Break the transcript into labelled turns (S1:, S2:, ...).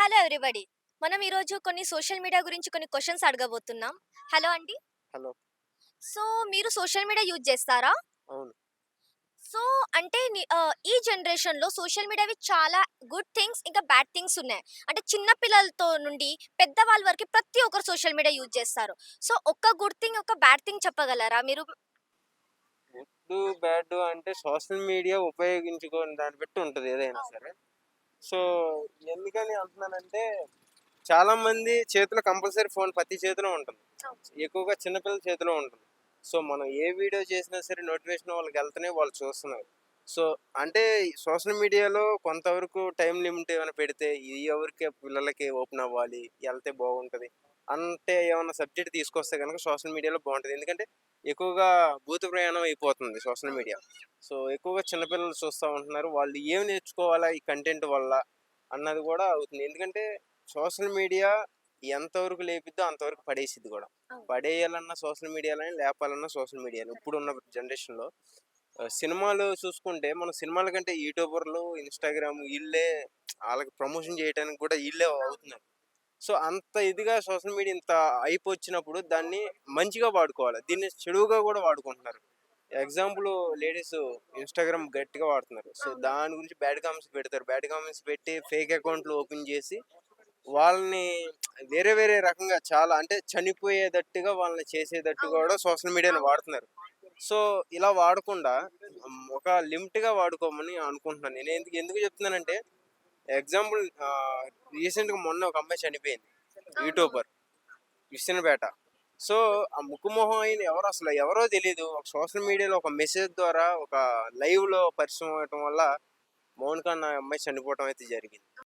S1: Hello everybody. మనం ఈరోజు కొన్ని సోషల్ మీడియా గురించి కొన్ని క్వెషన్స్ అడగబోతున్నాం. హలో అండి.
S2: హలో.
S1: సో, మీరు సోషల్ మీడియా యూజ్ చేస్తారా?
S2: అవును.
S1: సో, అంటే ఈ జనరేషన్‌లో సోషల్ మీడియావి చాలా గుడ్ థింగ్స్, ఇంకా బ్యాడ్ థింగ్స్ ఉన్నాయి. అంటే చిన్న పిల్లలతో నుండి పెద్దవాళ్ళ వరకి ప్రతి ఒక్కరు సోషల్ మీడియా యూజ్ చేస్తారు. సో, ఒక్క గుడ్ థింగ్, ఒక బ్యాడ్ థింగ్ చెప్పగలరా మీరు?
S2: గుడ్డు, బ్యాడు అంటే సోషల్ మీడియా ఉపయోగించుకోని దాన్ని బట్టి ఉంటది ఏదైనా
S1: అవును.
S2: సరే. సో, ఎందుకని అంటున్నానంటే, చాలామంది చేతిలో కంపల్సరీ ఫోన్ ప్రతి చేతిలో ఉంటుంది.
S1: అవును.
S2: ఎక్కువగా చిన్న పిల్లల చేతిలో ఉంటుంది. సో, మనం ఏ వీడియో చేసినా సరే నోటిఫికేషన్ వాళ్ళకెళ్తనే వాళ్ళు చూస్తున్నారు. సో, అంటే సోషల్ మీడియాలో కొంతవరకు టైమ్ లిమిట్ ఏమైనా పెడితే, ఈ ఎవరికి పిల్లలకి ఓపెన్ అవ్వాలి, ఎళ్తే బాగుంటది. అంటే ఏమన్నా సబ్జెక్ట్ తీసుకొస్తే గనక సోషల్ మీడియాలో బావుంటది. ఎందుకంటే ఎక్కువగా భూత ప్రయాణం అయిపోతుంది సోషల్
S1: అవును.
S2: మీడియా. సో, ఎక్కువగా చిన్న పిల్లలు చూస్తా ఉంటున్నారు. వాళ్ళు ఏం నేర్చుకోవాలా ఈ కంటెంట్ వల్ల అన్నది గూడా అవుతుంది. ఎందుకంటే సోషల్ మీడియా ఎంతవరకు లేపిద్దో అంతవరకు పడేసిద్ది గూడా.
S1: అవును.
S2: పడేయాలన్నా సోషల్ మీడియాలోనే, లేపాలన్నా సోషల్ మీడియానే. ఇప్పుడున్న జనరేషన్‌లో సినిమాలు చూసుకుంటే మన సినిమాల కంటే యూట్యూబర్లు, ఇన్‌స్టాగ్రామ్ ఈళ్ళే ఆళ్ళకి ప్రమోషన్ చేయడానికి గూడా ఈళ్ళే
S1: అవును.
S2: అవుతున్నారు. సో, అంత ఇదిగా సోషల్ మీడియా ఇంత హైపొచ్చినప్పుడు దాన్ని మంచిగా వాడుకోవాలి. దీన్ని చెడువుగా గూడా వాడుకుంటున్నారు. ఎగ్జాంపుల్ లేడీసు ఇన్‌స్టాగ్రామ్ గట్టిగా వాడుతున్నారు. సో,
S1: అవును.
S2: దాని గురించి బ్యాడ్ కామెంట్స్ పెడతారు. బ్యాడ్ కామెంట్స్ పెట్టి ఫేక్ అకౌంట్‌లు ఓపెన్ జేసి, వాళ్ళని వేరే వేరే రకంగా చాలా అంటే చనిపోయేటట్టుగా వాళ్ళని చేసేటట్టు గూడా
S1: అవునవును.
S2: సోషల్ మీడియాని
S1: అవును.
S2: వాడుతున్నారు. సో, ఇలా వాడకుండా ఒక లిమిట్‌గా వాడుకోమని అనుకుంటున్నాను. నేను ఎందుకు ఎందుకు చెప్తున్నానంటే ఎగ్జాంపుల్ రీసెంట్‌గా మొన్న ఒక అమ్మాయి చనిపోయింది.
S1: అవునవును.
S2: యూట్యూబర్ విషన్‌పేట. సో, ఆ ముక్కు మొహం ఆయన ఎవరో తెలీదు. ఒక సోషల్ మీడియాలో ఒక మెసేజ్ ద్వారా ఒక లైవ్‌లో పరిచయం అవ్వటం వల్ల మౌనిక అన్న అమ్మాయి చనిపోవటం అయితే జరిగింది.